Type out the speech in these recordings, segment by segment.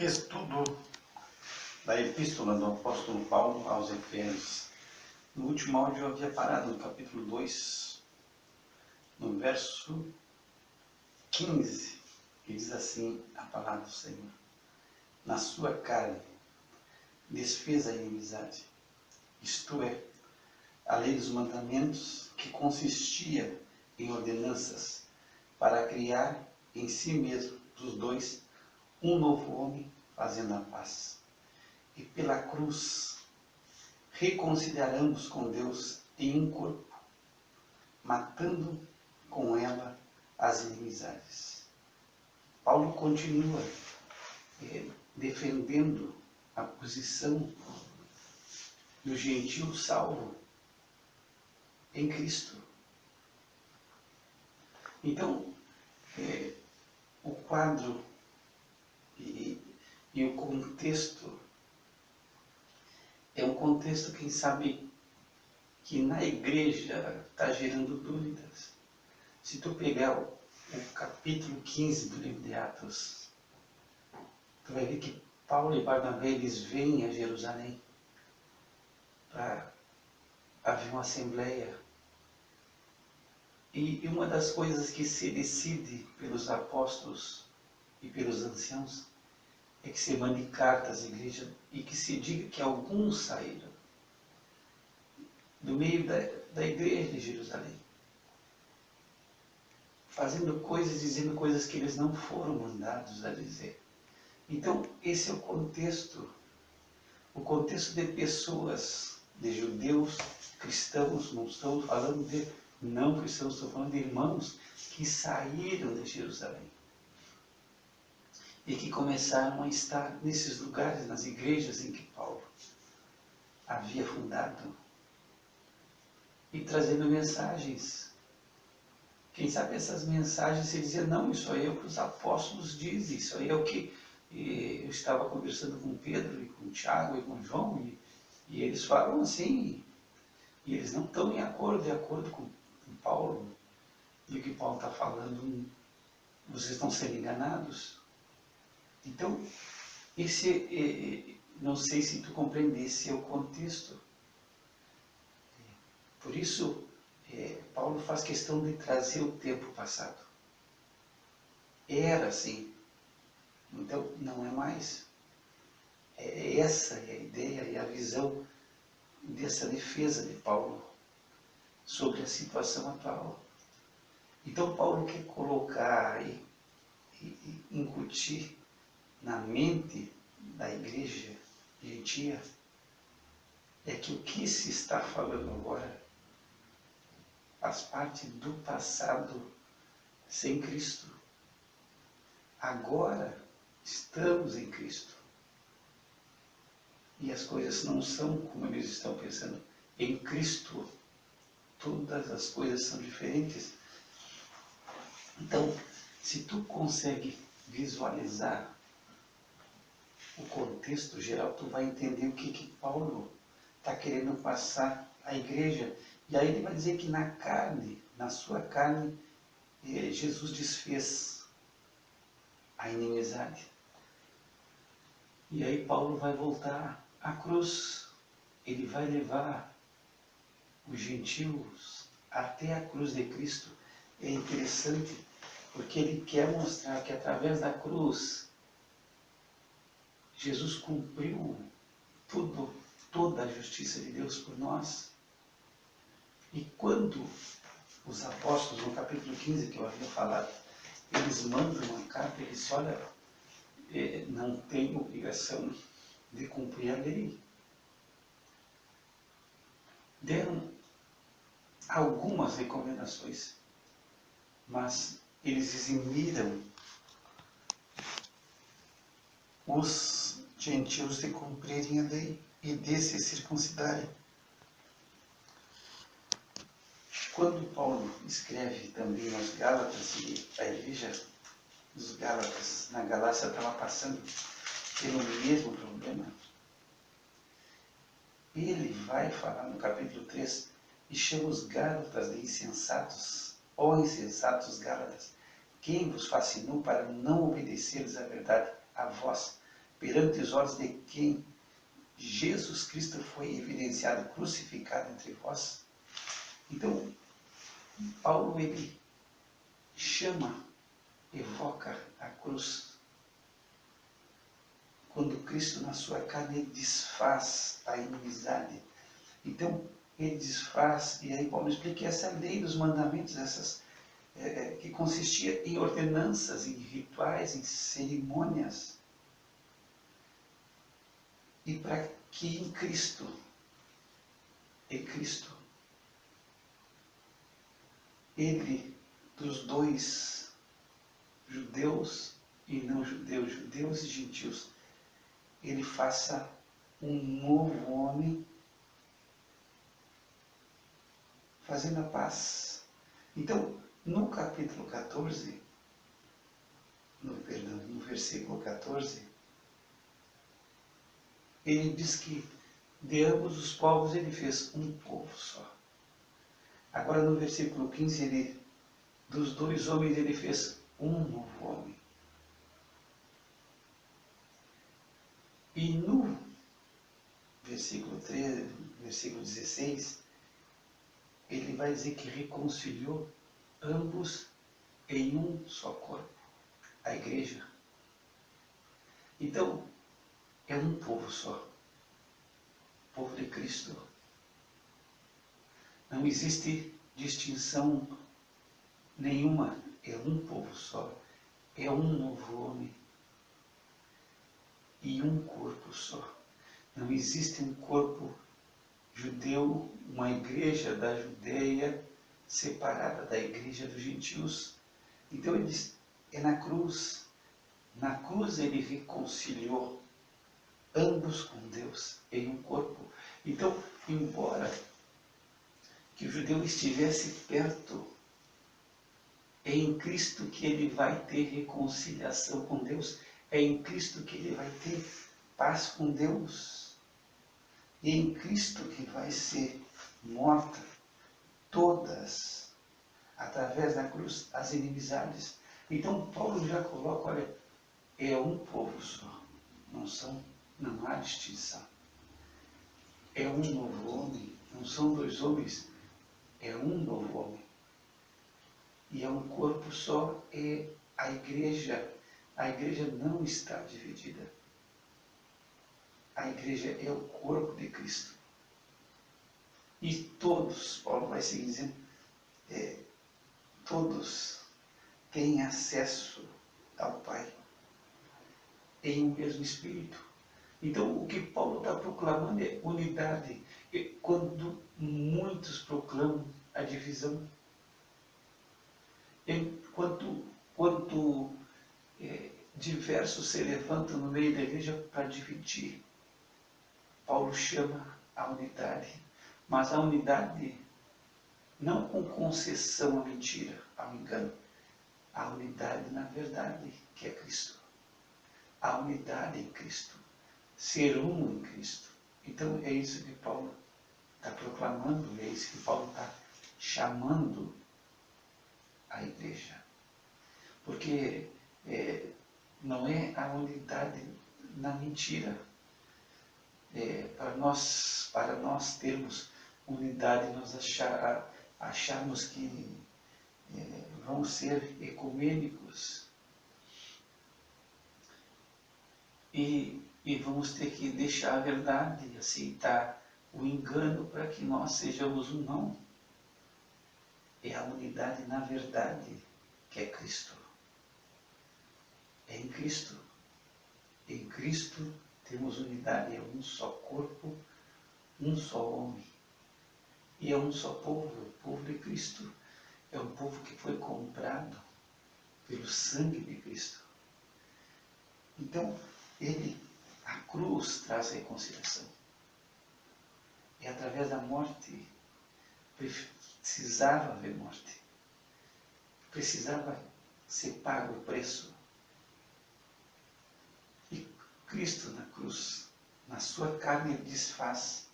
Estudo da Epístola do Apóstolo Paulo aos Efésios. No último áudio eu havia parado no capítulo 2, no verso 15, que diz assim a palavra do Senhor: na sua carne desfez a inimizade, isto é, a lei dos mandamentos, que consistia em ordenanças para criar em si mesmo dos dois um novo homem, fazendo a paz. E pela cruz reconciliaremos com Deus em um corpo, matando com ela as inimizades. Paulo continua defendendo a posição do gentio salvo em Cristo. Então, o quadro e o contexto é um contexto, quem sabe, que na igreja está gerando dúvidas. Se tu pegar o capítulo 15 do livro de Atos, tu vai ver que Paulo e Barnabé, eles vêm a Jerusalém para haver uma assembleia. E uma das coisas que se decide pelos apóstolos e pelos anciãos é que se mande cartas à igreja e que se diga que alguns saíram do meio da igreja de Jerusalém, fazendo coisas, dizendo coisas que eles não foram mandados a dizer. Então, esse é o contexto de pessoas, de judeus, cristãos, não estou falando de não cristãos, estou falando de irmãos que saíram de Jerusalém e que começaram a estar nesses lugares, nas igrejas em que Paulo havia fundado, e trazendo mensagens. Quem sabe essas mensagens se dizia, não, isso aí é o que os apóstolos dizem, isso aí é o que eu estava conversando com Pedro, e com Tiago, e com João, e eles falam assim, e eles não estão de acordo com Paulo, e o que Paulo está falando, vocês estão sendo enganados. Então, não sei se tu compreende, esse é o contexto. Por isso, Paulo faz questão de trazer o tempo passado. Era assim, então não é mais. Essa é a ideia e a visão dessa defesa de Paulo sobre a situação atual. Então Paulo quer colocar e incutir na mente da igreja gentia é que o que se está falando agora faz parte do passado sem Cristo. Agora estamos em Cristo. E as coisas não são como eles estão pensando. Em Cristo, todas as coisas são diferentes. Então, se tu consegue visualizar o contexto geral, tu vai entender o que Paulo está querendo passar à igreja. E aí ele vai dizer que na carne, na sua carne, Jesus desfez a inimizade. E aí Paulo vai voltar à cruz. Ele vai levar os gentios até a cruz de Cristo. É interessante, porque ele quer mostrar que através da cruz, Jesus cumpriu toda a justiça de Deus por nós. E quando os apóstolos, no capítulo 15 que eu havia falado, eles mandam uma carta, eles dizem, olha, não tem obrigação de cumprir a lei. Deram algumas recomendações, mas eles eximiram os gentios de cumprirem a lei e de se circuncidarem. Quando Paulo escreve também aos Gálatas, e a igreja dos Gálatas na Galácia estava passando pelo mesmo problema, ele vai falar no capítulo 3 e chama os Gálatas de insensatos, ó insensatos Gálatas, quem vos fascinou para não obedeceres à verdade, a vós, perante os olhos de quem Jesus Cristo foi evidenciado, crucificado entre vós. Então, Paulo, ele chama, evoca a cruz. Quando Cristo, na sua carne, ele desfaz a inimizade. Então, ele desfaz, e aí Paulo explica essa lei dos mandamentos, que consistia em ordenanças, em rituais, em cerimônias. E para que em Cristo, ele, dos dois, judeus e não judeus, judeus e gentios, ele faça um novo homem, fazendo a paz. Então, no capítulo 14, no versículo 14, ele diz que de ambos os povos ele fez um povo só. Agora no versículo 15, dos dois homens ele fez um novo homem. E no versículo 13, versículo 16, ele vai dizer que reconciliou ambos em um só corpo, a igreja. Então, é um povo só, povo de Cristo. Não existe distinção nenhuma, é um povo só, é um novo homem e um corpo só. Não existe um corpo judeu, uma igreja da Judeia separada da igreja dos gentios. Então ele diz, é na cruz. Na cruz ele reconciliou ambos com Deus em um corpo. Então, embora que o judeu estivesse perto, é em Cristo que ele vai ter reconciliação com Deus. É em Cristo que ele vai ter paz com Deus. E é em Cristo que vai ser morta todas, através da cruz, as inimizades. Então Paulo já coloca, olha, é um povo só, não há distinção. É um novo homem, não são dois homens, é um novo homem. E é um corpo só, é a igreja. A igreja não está dividida. A igreja é o corpo de Cristo. E todos, Paulo vai seguir dizendo, todos têm acesso ao Pai em um mesmo Espírito. Então, o que Paulo está proclamando é unidade. E quando muitos proclamam a divisão, enquanto diversos se levantam no meio da igreja para dividir, Paulo chama a unidade. Mas a unidade não com concessão à mentira, ao engano. A unidade na verdade, que é Cristo. A unidade em Cristo. Ser um em Cristo. Então é isso que Paulo está proclamando, é isso que Paulo está chamando a igreja. Porque não é a unidade na mentira. Para nós termos unidade, nós acharmos que vamos ser ecumênicos e vamos ter que deixar a verdade, aceitar o engano para que nós sejamos um. Não. É a unidade na verdade que é Cristo. É em Cristo. Em Cristo temos unidade, é um só corpo, um só homem. E é um só povo, é o povo de Cristo. É um povo que foi comprado pelo sangue de Cristo. Então, a cruz traz reconciliação. E através da morte, precisava haver morte. Precisava ser pago o preço. E Cristo na cruz, na sua carne, ele desfaz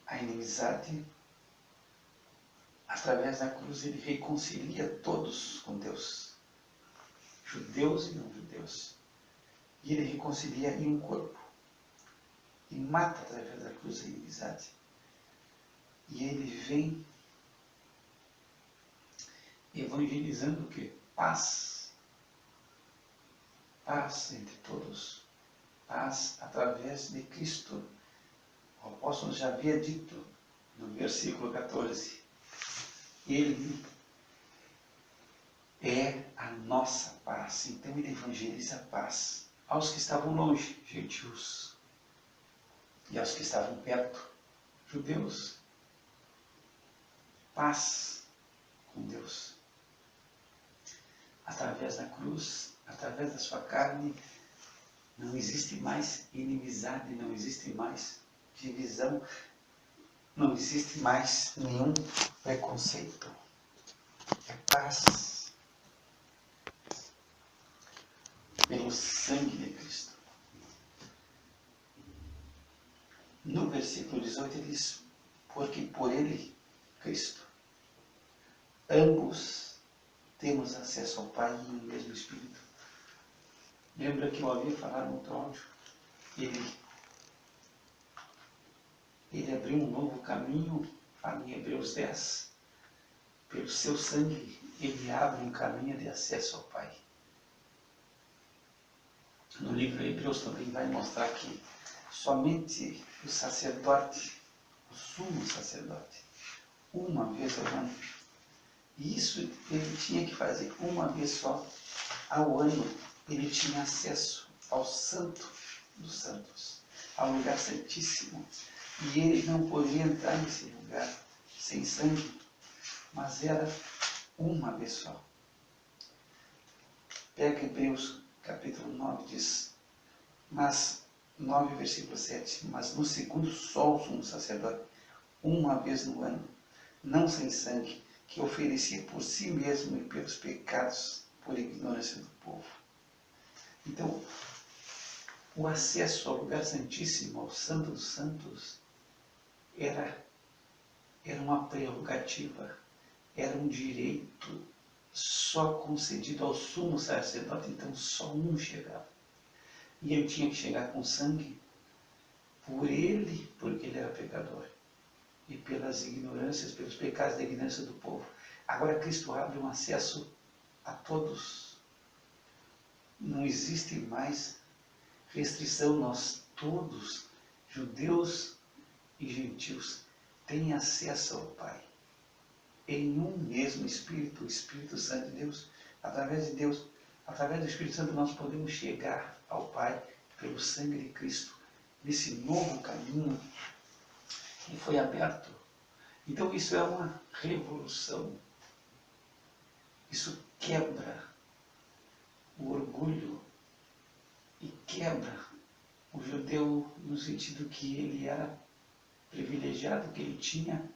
a inimizade. Através da cruz ele reconcilia todos com Deus, judeus e não judeus. E ele reconcilia em um corpo. E mata através da cruz a inimizade. E ele vem evangelizando o quê? Paz. Paz entre todos. Paz através de Cristo. O apóstolo já havia dito no versículo 14. Ele é a nossa paz. Então ele evangeliza a paz aos que estavam longe, gentios, e aos que estavam perto, judeus. Paz com Deus. Através da cruz, através da sua carne, não existe mais inimizade, não existe mais divisão, não existe mais nenhum preconceito. É paz pelo sangue de Cristo. No versículo 18 ele diz, porque por ele, Cristo, ambos temos acesso ao Pai em um mesmo Espírito. Lembra que eu havia falado no outro áudio? Ele abriu um novo caminho, em Hebreus 10. Pelo seu sangue, ele abre um caminho de acesso ao Pai. No livro de Hebreus também vai mostrar que somente o sacerdote, o sumo sacerdote, uma vez ao ano, e isso ele tinha que fazer uma vez só ao ano, ele tinha acesso ao Santo dos Santos, ao lugar santíssimo. E ele não podia entrar nesse lugar sem sangue, mas era uma vez só. Pega Hebreus capítulo 9, diz, mas 9, versículo 7, mas no segundo só o sumo sacerdote, uma vez no ano, não sem sangue, que oferecia por si mesmo e pelos pecados, por ignorância do povo. Então, o acesso ao lugar santíssimo, ao Santo dos Santos, era uma prerrogativa, era um direito só concedido ao sumo sacerdote, então só um chegava. E ele tinha que chegar com sangue por ele, porque ele era pecador, e pelas ignorâncias, pelos pecados da ignorância do povo. Agora Cristo abre um acesso a todos. Não existe mais restrição, nós todos, judeus e gentios, têm acesso ao Pai. Em um mesmo Espírito, o Espírito Santo de Deus, através de Deus, através do Espírito Santo, nós podemos chegar ao Pai pelo sangue de Cristo, nesse novo caminho que foi aberto. Então isso é uma revolução. Isso quebra o orgulho e quebra o judeu no sentido que ele era privilegiado, que ele tinha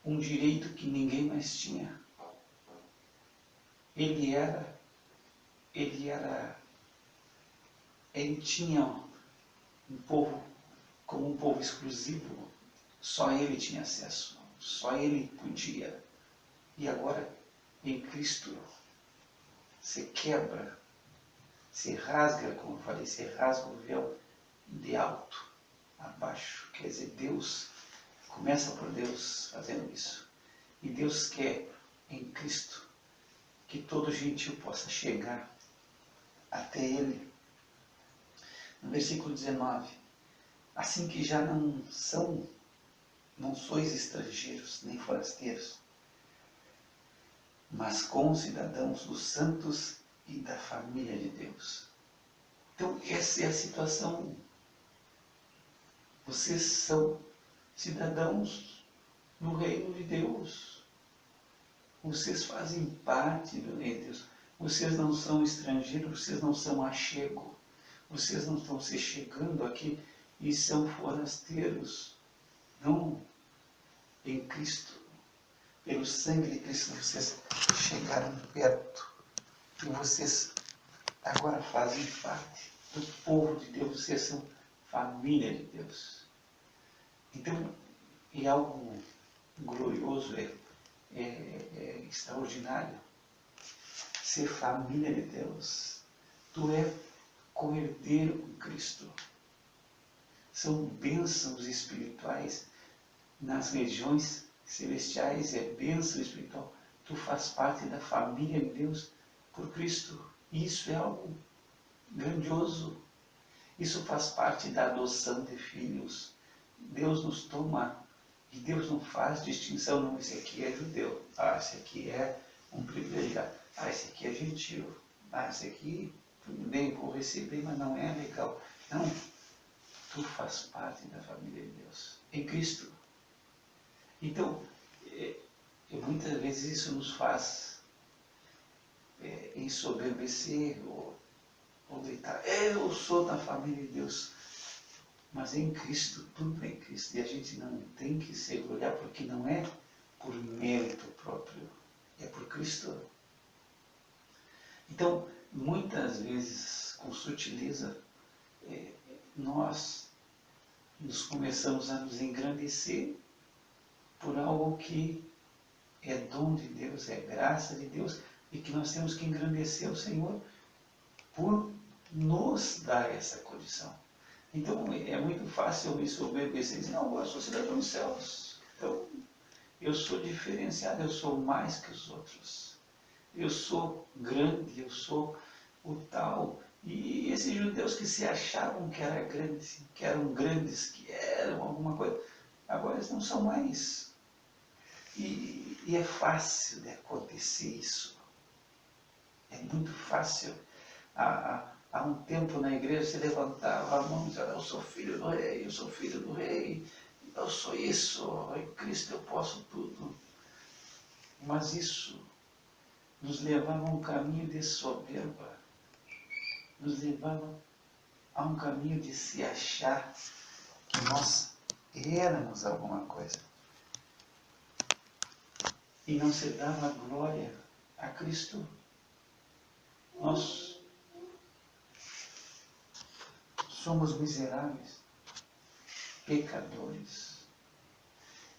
um direito que ninguém mais tinha. Ele tinha um povo como um povo exclusivo, só ele tinha acesso, só ele podia. E agora, em Cristo, se quebra, se rasga, como eu falei, se rasga o véu de alto a baixo. Quer dizer, Deus, começa por Deus fazendo isso. E Deus quer, em Cristo, que todo gentil possa chegar até Ele. No versículo 19, assim que já não sois estrangeiros, nem forasteiros, mas concidadãos dos santos e da família de Deus. Então, essa é a situação. Vocês são cidadãos do reino de Deus. Vocês fazem parte do reino de Deus. Vocês não são estrangeiros, vocês não são achego. Vocês não estão se chegando aqui e são forasteiros. Não. Em Cristo, pelo sangue de Cristo, vocês chegaram perto. E vocês agora fazem parte do povo de Deus. Vocês são família de Deus. Então, é algo glorioso, é extraordinário ser família de Deus. Tu é co-herdeiro com Cristo. São bênçãos espirituais nas regiões celestiais, é bênção espiritual. Tu faz parte da família de Deus por Cristo. E isso é algo grandioso. Isso faz parte da adoção de filhos. Deus nos toma e Deus não faz distinção. Não, esse aqui é judeu. Ah, esse aqui é um privilegiado. Ah, esse aqui é gentil. Ah, esse aqui, tudo bem, vou receber, mas não é legal. Não, tu faz parte da família de Deus, em Cristo. Então, muitas vezes isso nos faz ensoberbecer ou deitar. Eu sou da família de Deus. Mas em Cristo, tudo é em Cristo. E a gente não tem que se orgulhar, porque não é por mérito próprio, é por Cristo. Então, muitas vezes, com sutileza, nós nos começamos a nos engrandecer por algo que é dom de Deus, é graça de Deus, e que nós temos que engrandecer o Senhor por nos dar essa condição. Então, é muito fácil eu me soberbecer e dizer, não, eu sou cidadão dos céus. Então, eu sou diferenciado, eu sou mais que os outros. Eu sou grande, eu sou o tal. E esses judeus que se achavam que eram grandes, que eram alguma coisa, agora eles não são mais. E é fácil de acontecer isso. É muito fácil. Há um tempo na igreja se levantava a mão e dizia, eu sou filho do rei, eu sou filho do rei, eu sou isso, em Cristo eu posso tudo. Mas isso nos levava a um caminho de soberba, nos levava a um caminho de se achar que nós éramos alguma coisa. E não se dava glória a Cristo. Nós somos miseráveis, pecadores.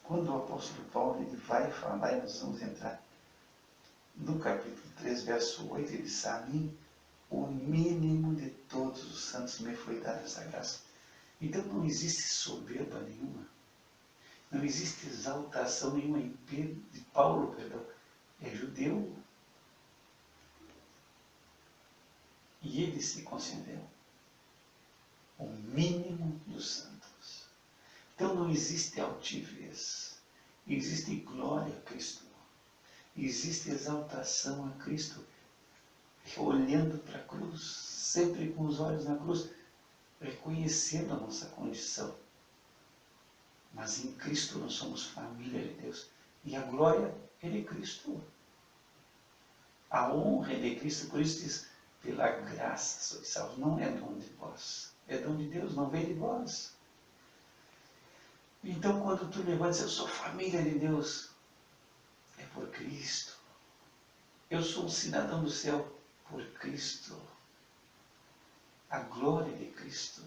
Quando o apóstolo Paulo ele vai falar, e nós vamos entrar no capítulo 3, verso 8, ele diz, a mim, o mínimo de todos os santos me foi dada essa graça. Então não existe soberba nenhuma, não existe exaltação nenhuma em Paulo, é judeu, e ele se considerou o mínimo dos santos. Então não existe altivez, existe glória a Cristo, existe exaltação a Cristo, olhando para a cruz, sempre com os olhos na cruz, reconhecendo a nossa condição. Mas em Cristo nós somos família de Deus, e a glória é de Cristo. A honra é de Cristo, por isso diz, pela graça sois salvos, não é dom de vós. É dom de Deus, não vem de vós. Então, quando tu levantas, eu sou família de Deus, é por Cristo. Eu sou um cidadão do céu por Cristo. A glória de Cristo.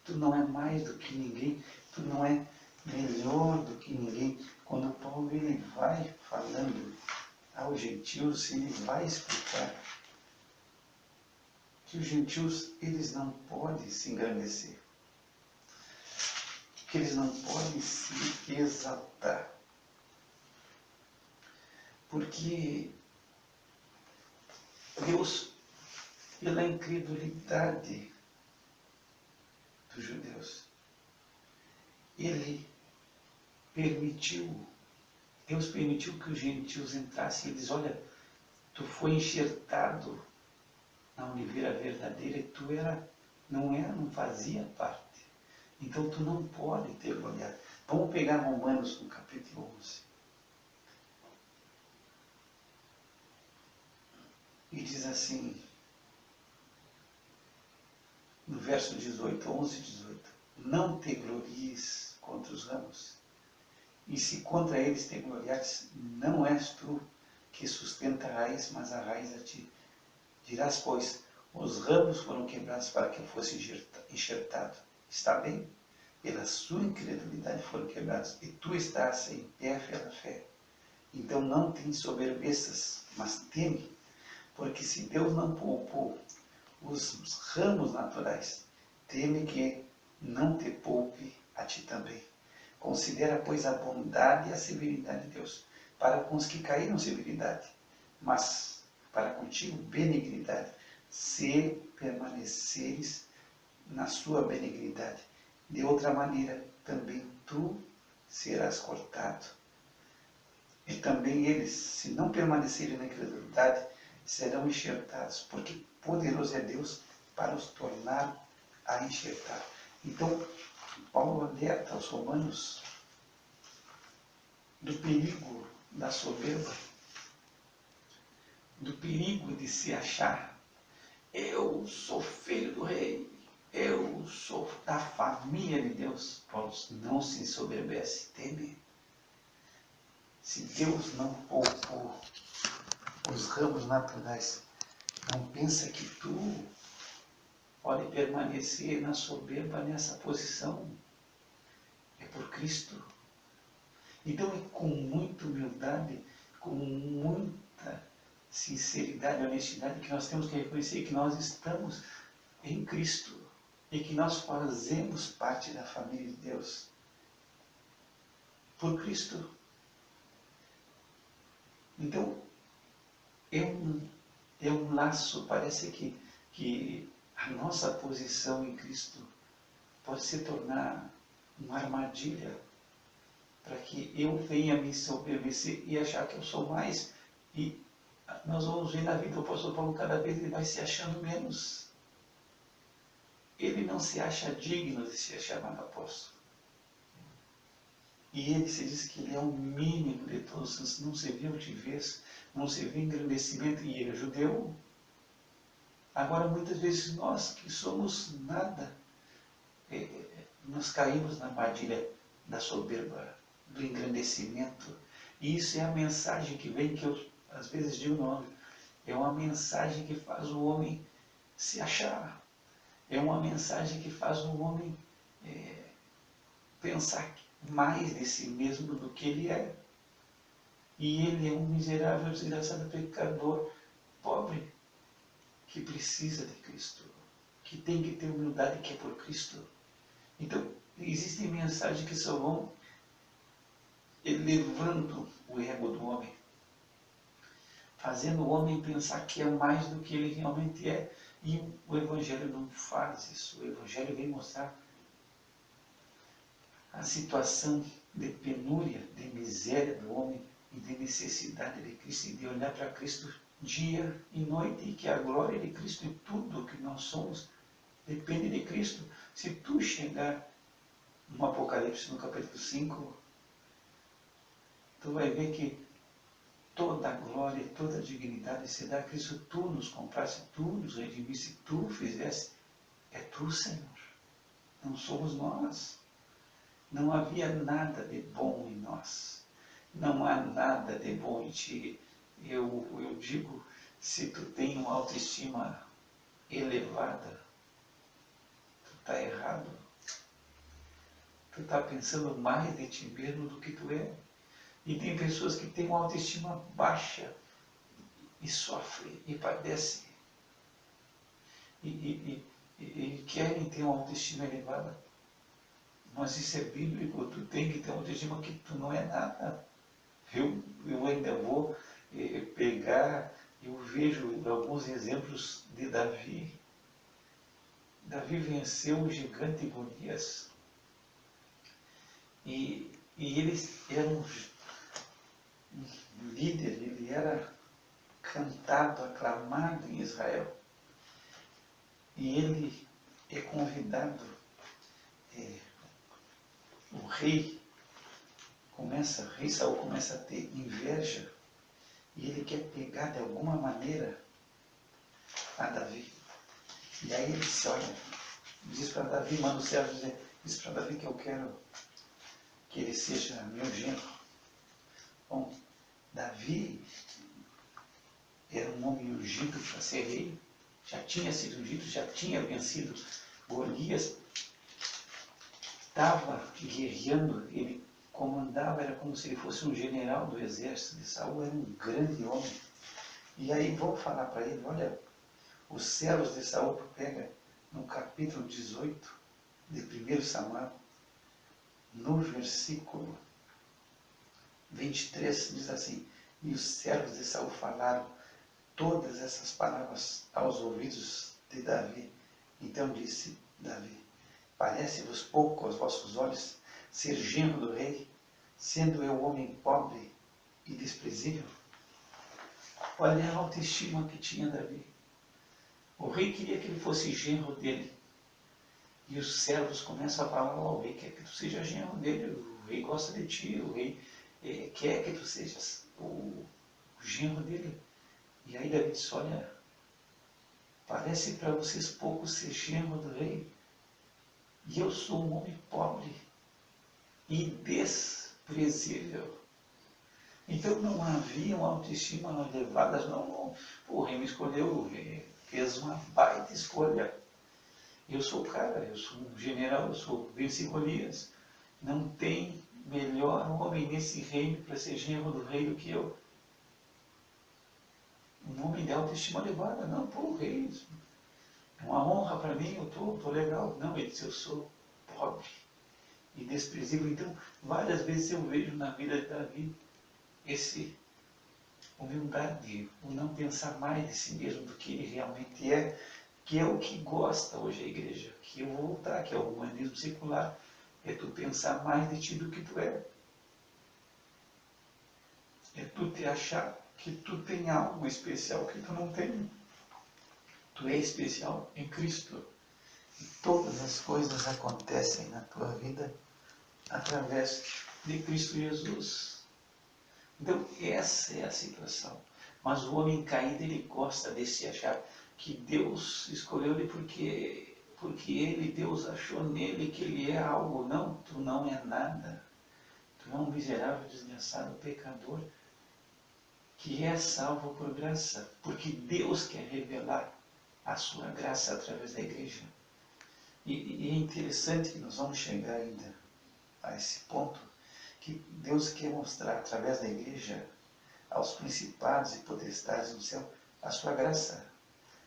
Tu não é mais do que ninguém, tu não é melhor do que ninguém. Quando Paulo ele vai falando aos gentios, ele vai explicar que os gentios eles não podem se engrandecer, que eles não podem se exaltar, porque Deus, pela incredulidade dos judeus, Deus permitiu que os gentios entrassem e eles, olha, tu foi enxertado na oliveira verdadeira e tu não fazia parte. Então tu não pode ter glória. Vamos pegar Romanos no capítulo 11. E diz assim, no verso 18, 11 e 18, não te glories contra os ramos, e se contra eles te gloriares, não és tu que sustenta a raiz, mas a raiz a ti. Dirás, pois, os ramos foram quebrados para que eu fosse enxertado. Está bem? Pela sua incredulidade foram quebrados, e tu estás em pé pela fé. Então não te ensoberbeças, mas teme, porque se Deus não poupou os ramos naturais, teme que não te poupe a ti também. Considera, pois, a bondade e a severidade de Deus, para com os que caíram severidade, mas para contigo benignidade, se permaneceres na sua benignidade. De outra maneira, também tu serás cortado. E também eles, se não permanecerem na incredulidade, serão enxertados, porque poderoso é Deus para os tornar a enxertar. Então, Paulo alerta aos romanos do perigo da soberba, do perigo de se achar: eu sou filho do rei, eu sou da família de Deus. Paulo não se ensoberbece, teme. Se Deus não poupou os ramos naturais, não pensa que tu pode permanecer na soberba nessa posição. É por Cristo. Então é com muita humildade, com muita sinceridade e honestidade que nós temos que reconhecer que nós estamos em Cristo e que nós fazemos parte da família de Deus. Por Cristo. Então, é um laço, parece que a nossa posição em Cristo pode se tornar uma armadilha para que eu venha me soberbecer e achar que eu sou mais. E nós vamos ver na vida do apóstolo Paulo, cada vez ele vai se achando menos. Ele não se acha digno de ser chamado apóstolo. E ele se diz que ele é o mínimo de todos, não se vê altivez, não se vê engrandecimento, e ele é judeu. Agora, muitas vezes nós que somos nada, nós caímos na armadilha da soberba, do engrandecimento. E isso é a mensagem que vem, que eu às vezes digo no é uma mensagem que faz o homem se achar. É uma mensagem que faz o homem pensar mais de si mesmo do que ele é. E ele é um miserável, desgraçado pecador, pobre, que precisa de Cristo, que tem que ter humildade, que é por Cristo. Então, existem mensagens que só vão elevando o ego do homem, fazendo o homem pensar que é mais do que ele realmente é. E o Evangelho não faz isso. O Evangelho vem mostrar a situação de penúria, de miséria do homem e de necessidade de Cristo, e de olhar para Cristo dia e noite, e que a glória de Cristo e tudo que nós somos depende de Cristo. Se tu chegar no Apocalipse, no capítulo 5, tu vai ver que toda a glória, toda a dignidade se dá a Cristo. Tu nos compraste, tu nos redimiste, tu fizeste. É tu, Senhor. Não somos nós. Não havia nada de bom em nós. Não há nada de bom em ti. Eu digo, se tu tem uma autoestima elevada, tu está errado. Tu está pensando mais de ti mesmo do que tu é. E tem pessoas que têm uma autoestima baixa e sofrem e padecem. E querem ter uma autoestima elevada. Mas isso é bíblico, tu tem que ter uma autoestima que tu não é nada. Eu ainda vou pegar, eu vejo alguns exemplos de Davi. Davi venceu o gigante Golias. E ele era um líder, ele era cantado, aclamado em Israel. E ele é convidado, o rei Saul começa a ter inveja, e ele quer pegar de alguma maneira a Davi. E aí ele disse, olha, diz para Davi, manda o servo dizer, diz para Davi que eu quero que ele seja meu genro. Bom, Davi era um homem ungido para ser rei, já tinha sido ungido, já tinha vencido Golias, estava guerreando, ele comandava, era como se ele fosse um general do exército de Saul, era um grande homem. E aí vão falar para ele, olha, Os servos de Saul, pega no capítulo 18 de 1 Samuel, no versículo 23, diz assim: e os servos de Saul falaram todas essas palavras aos ouvidos de Davi. Então disse Davi: parece-vos pouco aos vossos olhos ser genro do rei, sendo eu homem pobre e desprezível? Olha a autoestima que tinha Davi. O rei queria que ele fosse genro dele. E os servos começam a falar: o rei quer que tu seja genro dele, o rei gosta de ti, o rei quer que tu sejas o genro dele. E aí Davi disse: olha, parece para vocês pouco ser genro do rei, e eu sou um homem pobre e desprezível. Então não havia uma autoestima elevada, não. O rei me escolheu, o rei fez uma baita escolha. Eu sou o cara, eu sou um general, eu sou venci Golias. Não tem melhor homem nesse reino para ser genro do rei do que eu. Um homem de autoestima elevada, não, pô, rei, é uma honra para mim, eu tô legal. Não, ele disse: eu sou pobre e desprezível. Então, várias vezes eu vejo na vida de Davi esse humildade, o não pensar mais de si mesmo do que ele realmente é, que é o que gosta hoje a igreja, que eu vou voltar, que é o humanismo secular, é tu pensar mais de ti do que tu é. É tu te achar que tu tem algo especial que tu não tem. Tu é especial em Cristo. E todas as coisas acontecem na tua vida através de Cristo Jesus. Então, essa é a situação. Mas o homem caído, ele gosta de se achar que Deus escolheu ele porque ele, Deus, achou nele que ele é algo. Não, tu não é nada. Tu é um miserável, desgraçado, pecador, que é salvo por graça, porque Deus quer revelar a sua graça através da igreja. E é interessante que nós vamos chegar ainda a esse ponto, que Deus quer mostrar através da igreja aos principados e potestades no céu a sua graça,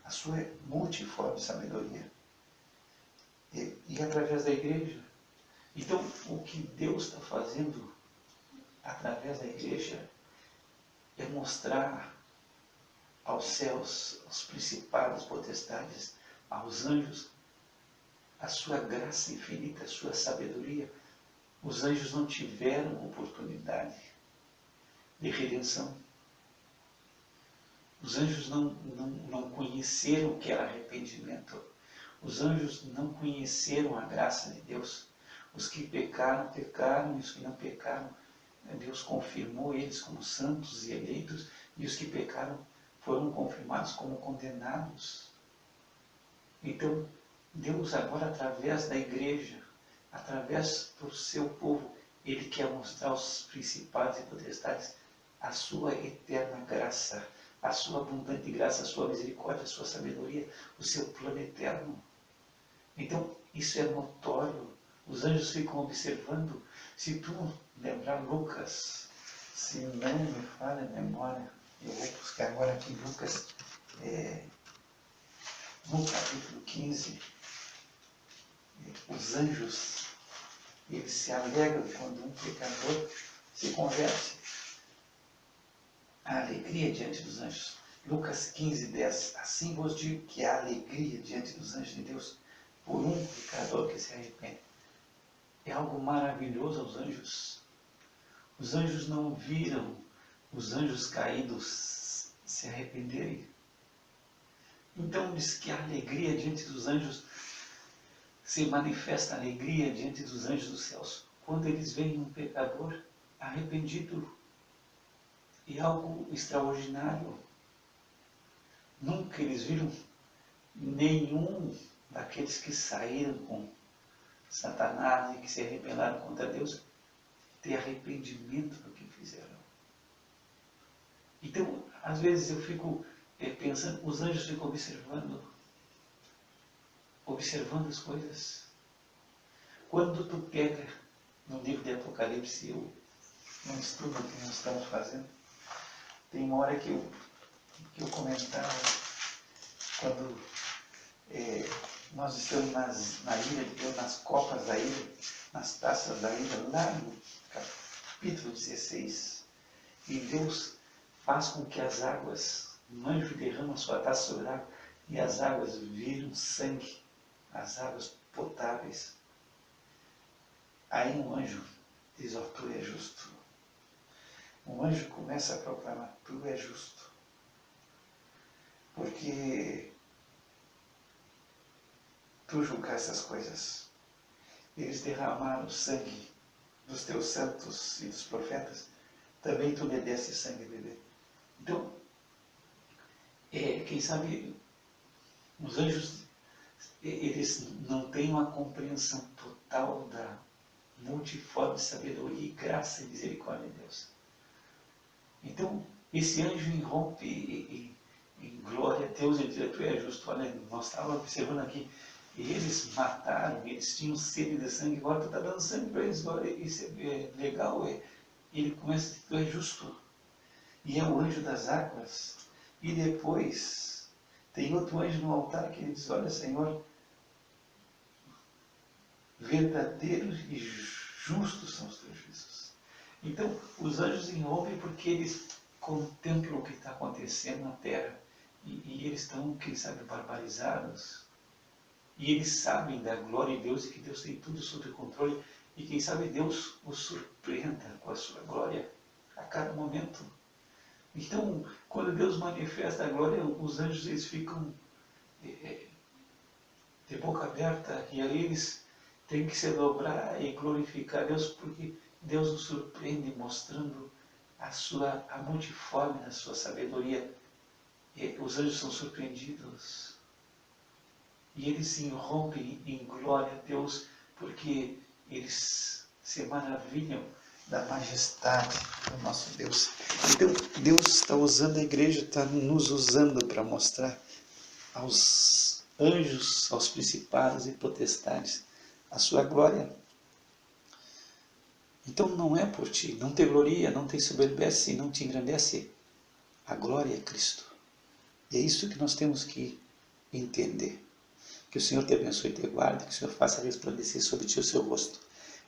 a sua multiforme sabedoria. E através da igreja. Então, o que Deus está fazendo através da igreja é mostrar aos céus, aos principados, potestades, aos anjos, a sua graça infinita, a sua sabedoria. Os anjos não tiveram oportunidade de redenção. Os anjos não conheceram o que era arrependimento. Os anjos não conheceram a graça de Deus. Os que pecaram, pecaram, e os que não pecaram, Deus confirmou eles como santos e eleitos, e os que pecaram foram confirmados como condenados. Então, Deus agora, através da igreja, através do seu povo, Ele quer mostrar aos principados e potestades a sua eterna graça, a sua abundante graça, a sua misericórdia, a sua sabedoria, o seu plano eterno. Então, isso é notório. Os anjos ficam observando. Se tu lembrar Lucas, se não me falha a memória, eu vou buscar agora aqui Lucas, no capítulo 15, os anjos, eles se alegram quando um pecador se converte. A alegria diante dos anjos. Lucas 15, 10. Assim vos digo que há alegria diante dos anjos de Deus por um pecador que se arrepende. É algo maravilhoso aos anjos. Os anjos não viram os anjos caídos se arrependerem. Então diz que a alegria diante dos anjos, se manifesta a alegria diante dos anjos dos céus quando eles veem um pecador arrependido. É algo extraordinário. Nunca eles viram nenhum daqueles que saíram com Satanás e que se rebelaram contra Deus ter arrependimento do que fizeram. Então, às vezes eu fico pensando, os anjos ficam observando as coisas. Quando tu pega no livro de Apocalipse, no estudo que nós estamos fazendo, tem uma hora que eu comentava quando nós estamos na ira de Deus, nas copas da ira, nas taças da ira, lá no capítulo 16, e Deus faz com que as águas, um anjo derrama a sua taça sobre a água, e as águas viram sangue, as águas potáveis. Aí um anjo diz, ó, tu és justo. Um anjo começa a proclamar, tu és justo. Porque tu julgaste essas coisas. Eles derramaram o sangue dos teus santos e dos profetas. Também tu me deste sangue beber. Então, quem sabe, os anjos, eles não têm uma compreensão total da multiforme sabedoria e graça e misericórdia de Deus. Então, esse anjo irrompe em glória a Deus e diz, tu és justo. Olha, nós estávamos observando aqui, eles mataram, eles tinham sede de sangue, agora tu está dando sangue para eles, agora isso é legal, ele começa a dizer, tu és justo. E é o anjo das águas. E depois, tem outro anjo no altar que ele diz, olha, Senhor, verdadeiros e justos são os teus juízos. Então, os anjos irrompem porque eles contemplam o que está acontecendo na terra. E eles estão, quem sabe, barbarizados. E eles sabem da glória de Deus e que Deus tem tudo sob controle. E quem sabe Deus os surpreenda com a sua glória a cada momento. Então, quando Deus manifesta a glória, os anjos eles ficam de boca aberta. E aí eles têm que se dobrar e glorificar a Deus, porque Deus nos surpreende mostrando a multiforme da sua sabedoria. E os anjos são surpreendidos. E eles se irrompem em glória a Deus, porque eles se maravilham da majestade do nosso Deus. Então, Deus está usando a igreja, está nos usando para mostrar aos anjos, aos principados e potestades a sua glória. Então não é por ti, não te gloria, não te soberbece, não te engrandece. A glória é Cristo. E é isso que nós temos que entender. Que o Senhor te abençoe e te guarde, que o Senhor faça resplandecer sobre ti o seu rosto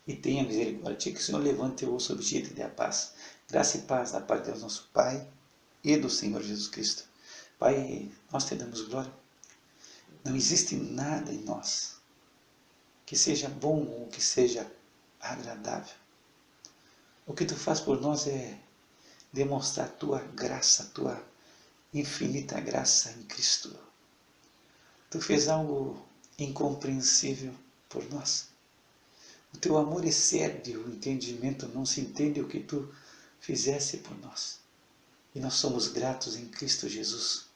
e tenha misericórdia de ti, que o Senhor levante o rosto sobre ti e te dê a paz. Graça e paz da parte de Deus nosso Pai e do Senhor Jesus Cristo. Pai, nós te damos glória. Não existe nada em nós que seja bom ou que seja agradável. O que tu faz por nós é demonstrar a tua graça, a tua infinita graça em Cristo. Tu fez algo incompreensível por nós. O teu amor excede o entendimento, não se entende o que tu fizesse por nós. E nós somos gratos em Cristo Jesus